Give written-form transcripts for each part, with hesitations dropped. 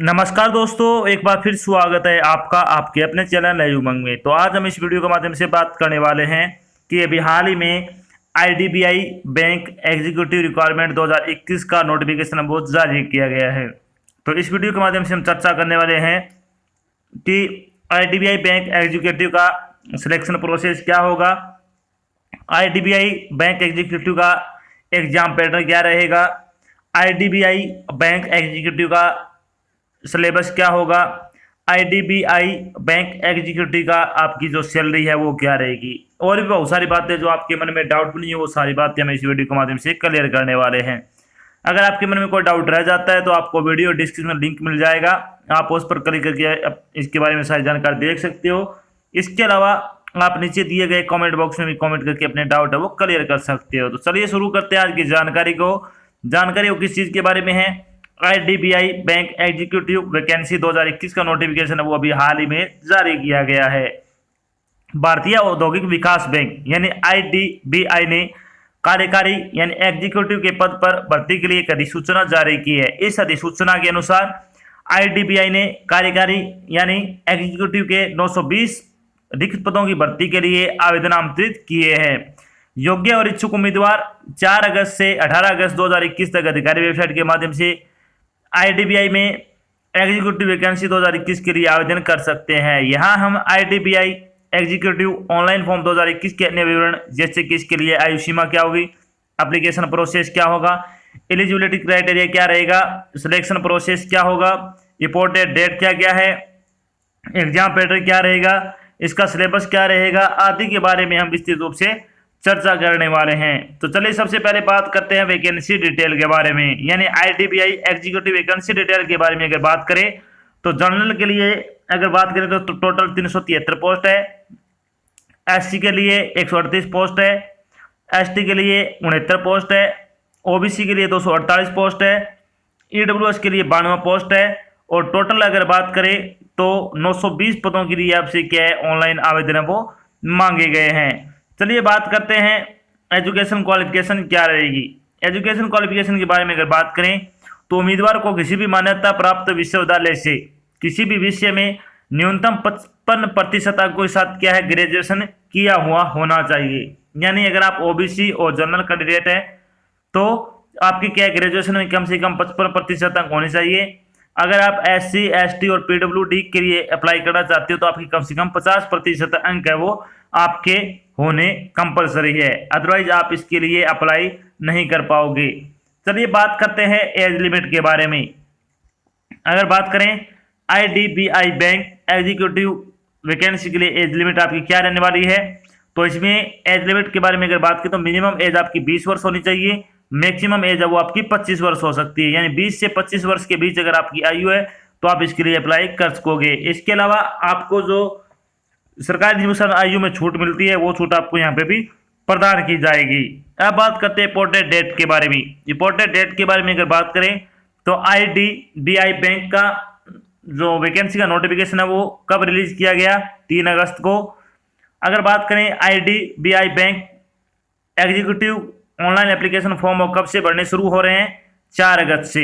नमस्कार दोस्तों, एक बार फिर स्वागत है आपका आपके अपने चैनल नए उमंग में। तो आज हम इस वीडियो के माध्यम से बात करने वाले हैं कि अभी हाल ही में आईडीबीआई बैंक एग्जीक्यूटिव रिक्वायरमेंट 2021 का नोटिफिकेशन बहुत जारी किया गया है। तो इस वीडियो के माध्यम से हम चर्चा करने वाले हैं कि आईडीबीआई बैंक एग्जीक्यूटिव का सिलेक्शन प्रोसेस क्या होगा, आईडीबीआई बैंक एग्जीक्यूटिव का एग्जाम पैटर्न क्या रहेगा, आईडीबीआई बैंक एग्जीक्यूटिव का सिलेबस क्या होगा, आईडीबीआई बैंक एग्जीक्यूटिव का आपकी जो सैलरी है वो क्या रहेगी, और भी बहुत सारी बातें जो आपके मन में डाउट बनी है वो सारी बातें हम इस वीडियो के माध्यम से क्लियर करने वाले हैं। अगर आपके मन में कोई डाउट रह जाता है तो आपको वीडियो डिस्क्रिप्शन में लिंक मिल जाएगा, आप उस पर क्लिक करके इसके बारे में सारी जानकारी देख सकते हो। इसके अलावा आप नीचे दिए गए कमेंट बॉक्स में भी कमेंट करके अपने डाउट है वो क्लियर कर सकते हो। तो चलिए शुरू करते हैं आज की जानकारी को। जानकारी वो किस चीज़ के बारे में है, आईडीबीआई बैंक एग्जीक्यूटिव वैकेंसी 2021 का नोटिफिकेशन है वो अभी हाल ही में जारी किया गया है। भारतीय औद्योगिक विकास बैंक यानी आईडीबीआई ने कार्यकारी यानी एग्जीक्यूटिव के पद पर भर्ती के लिए एक अधिसूचना जारी की है। इस अधिसूचना के अनुसार आईडीबीआई ने कार्यकारी यानी एग्जीक्यूटिव के 920 रिक्त पदों की भर्ती के लिए आवेदन आमंत्रित किए हैं। योग्य और इच्छुक उम्मीदवार 4 अगस्त से 18 अगस्त 2021 तक अधिकारी वेबसाइट के माध्यम से आईडीबीआई में एग्जीक्यूटिव वैकेंसी 2021 के लिए आवेदन कर सकते हैं। यहाँ हम आईडीबीआई एग्जीक्यूटिव ऑनलाइन फॉर्म 2021 के अन्य विवरण जैसे कि इसके लिए आयु सीमा क्या होगी, एप्लीकेशन प्रोसेस क्या होगा, एलिजिबिलिटी क्राइटेरिया क्या रहेगा, सिलेक्शन प्रोसेस क्या होगा, रिपोर्टेड डेट क्या क्या है, एग्जाम पैटर्न क्या रहेगा, इसका सिलेबस क्या रहेगा आदि के बारे में हम विस्तृत रूप से चर्चा करने वाले हैं। तो चलिए सबसे पहले बात करते हैं वैकेंसी डिटेल के बारे में, यानी आईडीबीआई एग्जीक्यूटिव वैकेंसी डिटेल के बारे में अगर बात करें तो जनरल के लिए अगर बात करें तो टोटल 373 पोस्ट है, एससी के लिए 138 पोस्ट है, एसटी के लिए 69 पोस्ट है, ओबीसी के लिए 248 पोस्ट है, ईडब्ल्यूएस के लिए 92 पोस्ट है, और टोटल अगर बात करें तो 920 पदों के लिए आपसे क्या है ऑनलाइन आवेदन है वो मांगे गए हैं। चलिए बात करते हैं एजुकेशन क्वालिफिकेशन क्या रहेगी। एजुकेशन क्वालिफिकेशन के बारे में अगर बात करें तो उम्मीदवार को किसी भी मान्यता प्राप्त विश्वविद्यालय से किसी भी विषय में न्यूनतम 55% अंकों के साथ क्या है ग्रेजुएशन किया हुआ होना चाहिए। यानी अगर आप ओबीसी और जनरल कैंडिडेट हैं तो आपकी क्या है ग्रेजुएशन में कम से कम 55% अंक होने चाहिए। अगर आप एससी एसटी और पीडब्ल्यूडी के लिए अप्लाई करना चाहते हो तो आपकी कम से कम 50% अंक है वो आपके होने कंपलसरी है, अदरवाइज आप इसके लिए अप्लाई नहीं कर पाओगे। चलिए बात करते हैं एज लिमिट के बारे में। अगर बात करें आईडीबीआई बैंक एग्जीक्यूटिव वैकेंसी के लिए एज लिमिट आपकी क्या रहने वाली है, तो इसमें एज लिमिट के बारे में अगर बात करें तो मिनिमम एज आपकी 20 वर्ष होनी चाहिए, मैक्सिमम एज है वो आपकी 25 वर्ष हो सकती है। यानी 20 से 25 वर्ष के बीच अगर आपकी आयु है तो आप इसके लिए अप्लाई कर सकोगे। इसके अलावा आपको जो सरकारी नियमानुसार आयु में छूट मिलती है वो छूट आपको यहाँ पे भी प्रदान की जाएगी। अब बात करते हैं रिपोर्टेड डेट के बारे में। रिपोर्टेड डेट के बारे में अगर बात करें तो आईडीबीआई बैंक का जो वैकेंसी का नोटिफिकेशन है वो कब रिलीज किया गया, 3 अगस्त को। अगर बात करें IDBI bank executive online application form कब से भरने शुरू हो रहे हैं, 4 अगस्त से।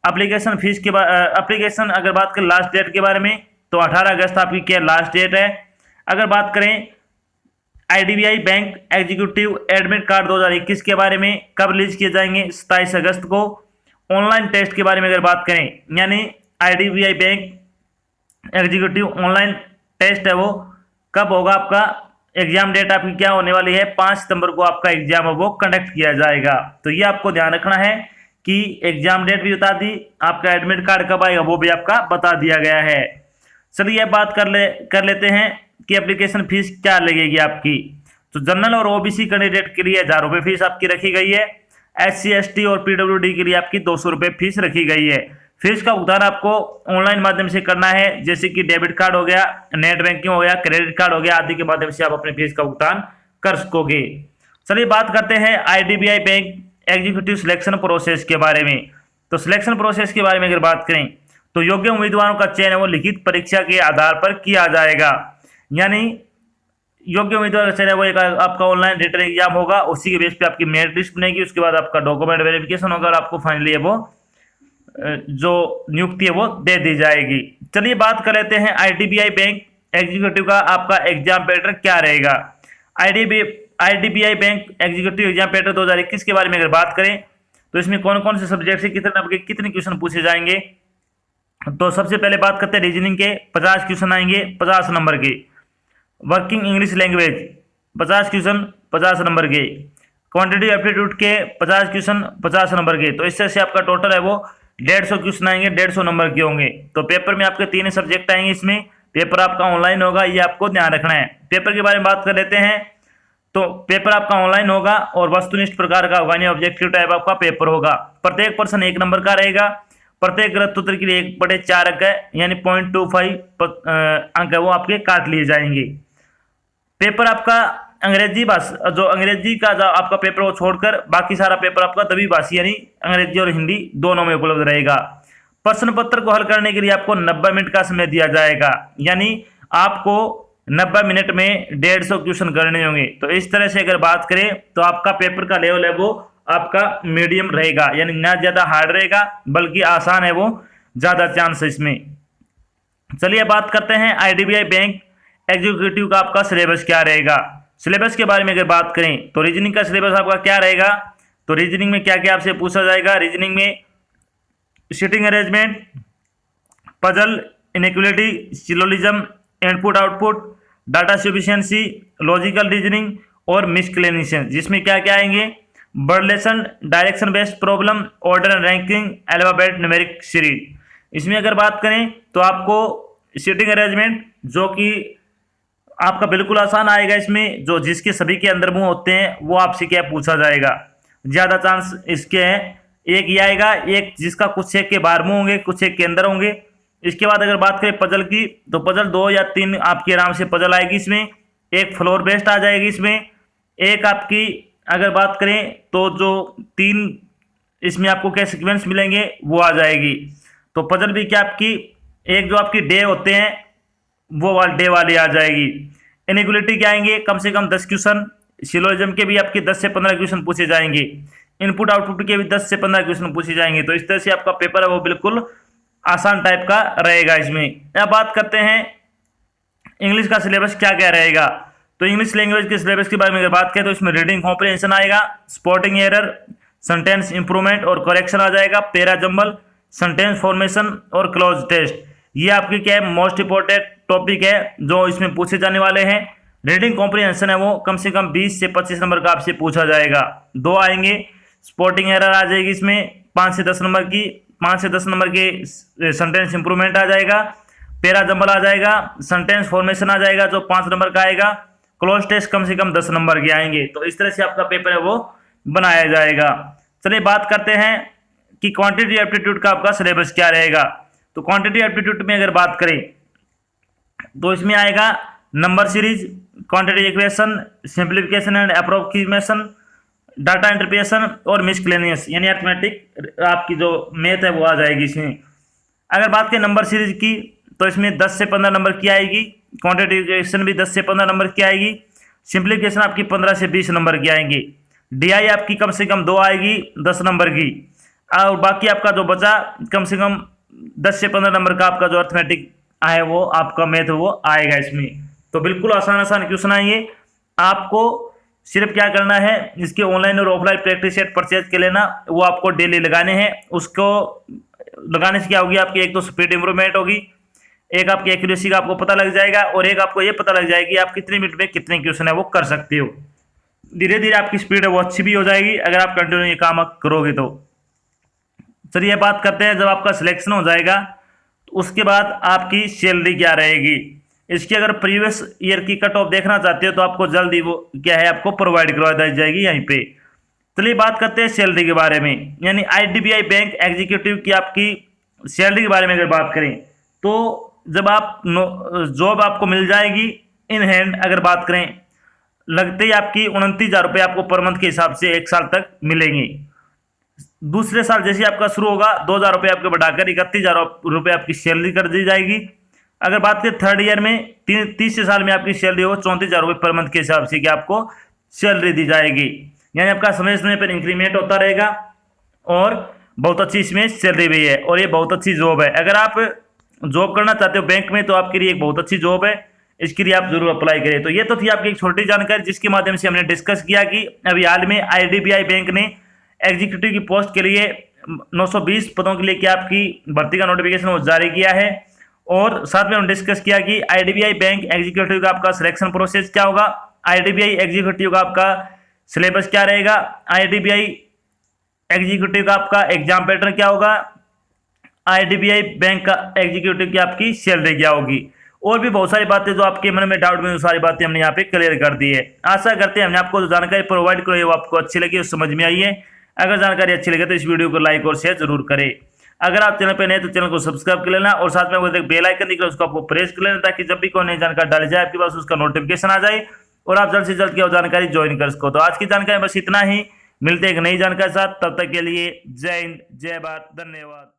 एप्लीकेशन फीस के एप्लीकेशन अगर बात करें लास्ट डेट के बारे में तो 18 अगस्त आपकी क्या लास्ट डेट है। अगर बात करें IDBI bank executive admit card 2021 के बारे में कब रिलीज किए जाएंगे, 27 अगस्त को। ऑनलाइन टेस्ट के बारे में अगर बात करें यानी IDBI bank executive online test है वो कब होगा, आपका एग्जाम डेट आपकी क्या होने वाली है, 5 सितंबर को आपका एग्जाम है वो कंडक्ट किया जाएगा। तो ये आपको ध्यान रखना है कि एग्जाम डेट भी बता दी, आपका एडमिट कार्ड कब आएगा वो भी आपका बता दिया गया है। चलिए बात कर लेते हैं कि एप्लीकेशन फीस क्या लगेगी आपकी। तो जनरल और ओबीसी कैंडिडेट के लिए 1000 रुपये फीस आपकी रखी गई है, एससी एसटी और पीडब्ल्यूडी के लिए आपकी 200 रुपये फीस रखी गई है। फीस का भुगतान आपको ऑनलाइन माध्यम से करना है, जैसे कि डेबिट कार्ड हो गया, नेट बैंकिंग हो गया, क्रेडिट कार्ड हो गया आदि के माध्यम से आप अपने फीस का भुगतान कर सकोगे। चलिए बात करते हैं IDBI bank executive selection process के बारे में। तो सिलेक्शन प्रोसेस के बारे में अगर बात करें तो योग्य उम्मीदवारों का चयन है वो लिखित परीक्षा के आधार पर किया जाएगा। यानी योग्य उम्मीदवार का चयन है वो एक आपका ऑनलाइन रिटन एग्जाम होगा, उसी के बेस पे आपकी मेरिट लिस्ट बनेगी, उसके बाद आपका डॉक्यूमेंट वेरिफिकेशन होगा और आपको फाइनली वो जो नियुक्ति है वो दे दी जाएगी। चलिए बात कर लेते हैं आईडीबीआई बैंक एग्जीक्यूटिव का आपका एग्जाम पैटर्न क्या रहेगा। IDBI bank executive exam pattern 2021 के बारे में अगर बात करें तो इसमें कौन कौन से सब्जेक्ट से कितने नंबर के कितने क्वेश्चन पूछे जाएंगे। तो सबसे पहले बात करते हैं रीजनिंग के 50 क्वेश्चन आएंगे 50 नंबर के। Working English language 50 question 50 number के। क्वांटिटी एप्टीट्यूड के 50 क्वेश्चन 50 नंबर के। तो इससे से आपका टोटल है वो 150 क्वेश्चन आएंगे, 150 नंबर के होंगे। तो पेपर में आपके 3 सब्जेक्ट आएंगे। इसमें पेपर आपका ऑनलाइन होगा, ये आपको ध्यान रखना है। पेपर के बारे में बात कर लेते हैं। तो पेपर आपका ऑनलाइन होगा और वस्तुनिष्ठ प्रकार का होगा, यानी ऑब्जेक्टिव टाइप आपका पेपर होगा। प्रत्येक पर्सन 1 नंबर का रहेगा। प्रत्येक गलत उत्तर के लिए 1/4 अंक है, यानी 0.25 अंक है वो आपके काट लिए जाएंगे। पेपर आपका अंग्रेजी भाषा, जो अंग्रेजी का जो आपका पेपर वो छोड़कर बाकी सारा पेपर आपका द्विभाषी यानी अंग्रेजी और हिंदी दोनों में उपलब्ध रहेगा। प्रश्न पत्र को हल करने के लिए आपको 90 मिनट का समय दिया जाएगा, यानी आपको 90 मिनट में 150 क्वेश्चन करने होंगे। तो इस तरह से अगर बात करें तो आपका पेपर का लेवल है वो आपका मीडियम रहेगा, यानी ना ज़्यादा हार्ड रहेगा बल्कि आसान है वो ज़्यादा चांस है इसमें। चलिए बात करते हैं आईडीबीआई बैंक एग्जीक्यूटिव का आपका सिलेबस क्या रहेगा। सिलेबस के बारे में अगर बात करें तो रीजनिंग का सिलेबस आपका क्या रहेगा। तो रीजनिंग में क्या क्या आपसे पूछा जाएगा। रीजनिंग में sitting arrangement, puzzle, inequality, syllogism, input output, data sufficiency, logical reasoning और मिसक्लेनिशन, जिसमें क्या क्या आएंगे। Word lesson, direction based problem, order and ranking, alphabet, numeric series. इसमें अगर बात करें तो आपको सिटिंग अरेंजमेंट जो कि आपका बिल्कुल आसान आएगा। इसमें जो जिसके सभी के अंदर मुंह होते हैं वो आपसे क्या पूछा जाएगा, ज़्यादा चांस इसके हैं। एक ये आएगा, एक जिसका कुछ एक के बाहर मुंह होंगे कुछ एक के अंदर होंगे। इसके बाद अगर बात करें पजल की तो पजल 2 या 3 आपकी आराम से पजल आएगी। इसमें एक फ्लोर बेस्ड आ जाएगी। इसमें एक आपकी अगर बात करें तो जो 3 इसमें आपको क्या सीक्वेंस मिलेंगे वो आ जाएगी। तो पजल भी क्या आपकी एक जो आपकी डे होते हैं वो डे वाली आ जाएगी। इनइक्वालिटी क्या आएंगे कम से कम 10 क्वेश्चन। सिलोजिज्म के भी आपके 10 से 15 क्वेश्चन पूछे जाएंगे। इनपुट आउटपुट के भी 10 से 15 क्वेश्चन पूछे जाएंगे। तो इस तरह से आपका पेपर है वो बिल्कुल आसान टाइप का रहेगा। इसमें अब बात करते हैं इंग्लिश का सिलेबस क्या क्या रहेगा। तो इंग्लिश लैंग्वेज के सिलेबस के बारे में अगर बात करें तो इसमें रीडिंग कॉम्प्रिहेंशन आएगा, स्पॉटिंग एरर, सेंटेंस इंप्रूवमेंट और करेक्शन आ जाएगा, पैरा जंबल, सेंटेंस फॉर्मेशन और क्लॉज टेस्ट। ये आपकी क्या है मोस्ट इंपॉर्टेंट टॉपिक है जो इसमें पूछे जाने वाले हैं। रीडिंग कॉम्प्रिहेंशन है वो कम से कम 20 से 25 नंबर का आपसे पूछा जाएगा। 2 आएंगे। स्पॉटिंग एरर आ जाएगी इसमें 5 से 10 नंबर की। 5 से 10 नंबर के सेंटेंस इंप्रूवमेंट आ जाएगा, पैरा जंबल आ जाएगा, सेंटेंस फॉर्मेशन आ जाएगा जो 5 नंबर का आएगा, क्लोज टेस्ट कम से कम 10 नंबर के आएंगे। तो इस तरह से आपका पेपर है वो बनाया जाएगा। चलिए बात करते हैं कि क्वांटिटी एप्टीट्यूड का आपका सिलेबस क्या रहेगा। तो क्वांटिटी एप्टीट्यूड में अगर बात करें तो इसमें आएगा number series, quantity equation, simplification and approximation, data interpretation और मिसक्लेनियस यानी अरिथमेटिक आपकी जो मैथ है वो आ जाएगी इसमें। अगर बात करें नंबर सीरीज की तो इसमें 10 से 15 नंबर की आएगी। क्वांटिटी इक्वेशन भी 10 से 15 नंबर की आएगी। सिंप्लीफिकेशन आपकी 15 से 20 नंबर की आएंगी। डीआई आपकी कम से कम 2 आएगी 10 नंबर की। और बाकी आपका जो बचा कम से कम 10 से 15 नंबर का आपका जो अरिथमेटिक है वो आपका मैथ वो आएगा इसमें। तो बिल्कुल आसान आसान क्वेश्चन आएंगे। आपको सिर्फ क्या करना है, इसके ऑनलाइन और ऑफलाइन प्रैक्टिस सेट परचेज के लेना, वो आपको डेली लगाने हैं। उसको लगाने से क्या होगी आपकी एक तो स्पीड इंप्रूवमेंट होगी, एक आपकी एक्यूरेसी का आपको पता लग जाएगा और एक आपको ये पता लग जाएगी आप कितने मिनट में कितने क्वेश्चन है वो कर सकते हो। धीरे धीरे आपकी स्पीड है वो अच्छी भी हो जाएगी अगर आप कंटिन्यू ये काम करोगे तो। चलिए बात करते हैं जब आपका सिलेक्शन हो जाएगा तो उसके बाद आपकी सैलरी क्या रहेगी। इसकी अगर प्रीवियस ईयर की कट ऑफ देखना चाहते हो तो आपको जल्दी वो क्या है आपको प्रोवाइड करवा दी जाएगी यहीं पे। चलिए बात करते हैं सैलरी के बारे में, यानी आईडीबीआई बैंक एग्जीक्यूटिव की आपकी सैलरी के बारे में अगर बात करें तो जब आप जॉब आपको मिल जाएगी इन हैंड, अगर बात करें लगते ही आपकी 29,000 रुपये आपको पर मंथ के हिसाब से 1 साल तक मिलेंगे। दूसरे साल जैसे आपका शुरू होगा 2,000 रुपये आपके बढ़ाकर 31,000 रुपये आपकी सैलरी कर दी जाएगी। अगर बात करें थर्ड ईयर में 30 साल में आपकी सैलरी हो 34,000 रुपये पर मंथ के हिसाब से कि आपको सैलरी दी जाएगी, यानी आपका समय समय पर इंक्रीमेंट होता रहेगा और बहुत अच्छी इसमें सैलरी भी है और ये बहुत अच्छी जॉब है। अगर आप जॉब करना चाहते हो बैंक में तो आपके लिए एक बहुत अच्छी जॉब है, इसके लिए आप जरूर अप्लाई करें। तो ये तो थी आपकी एक छोटी जानकारी जिसके माध्यम से हमने डिस्कस किया कि अभी हाल में आईडीबीआई बैंक ने एग्जीक्यूटिव की पोस्ट के लिए 920 पदों के लिए क्या आपकी भर्ती का नोटिफिकेशन वो जारी किया है। और साथ में हमने डिस्कस किया कि आईडीबीआई बैंक एग्जीक्यूटिव का आपका सिलेक्शन प्रोसेस क्या होगा, आईडीबीआई एग्जीक्यूटिव का आपका सिलेबस क्या रहेगा, आईडीबीआई एग्जीक्यूटिव का आपका एग्जाम पैटर्न क्या होगा, आईडीबीआई बैंक का एग्जीक्यूटिव की आपकी सैलरी क्या होगी, और भी बहुत सारी बातें जो आपके मन में डाउट में, वो सारी बातें हमने यहाँ पे क्लियर कर दी है। आशा करते हैं हमने आपको जो जानकारी प्रोवाइड करी वो आपको अच्छी लगी और समझ में आई है। अगर जानकारी अच्छी लगे तो इस वीडियो को लाइक और शेयर जरूर करें। अगर आप चैनल पर नए तो चैनल को सब्सक्राइब कर लेना और साथ में वो बेल आइकन दिख रहा है उसको आपको प्रेस कर लेना ताकि जब भी कोई नई जानकारी डाली जाए आपके पास उसका नोटिफिकेशन आ जाए और आप जल्द से जल्द क्या जानकारी ज्वाइन कर सको। तो आज की जानकारी बस इतना ही, मिलते हैं एक नई जानकारी के साथ, तब तक के लिए जय हिंद, जय भारत, धन्यवाद।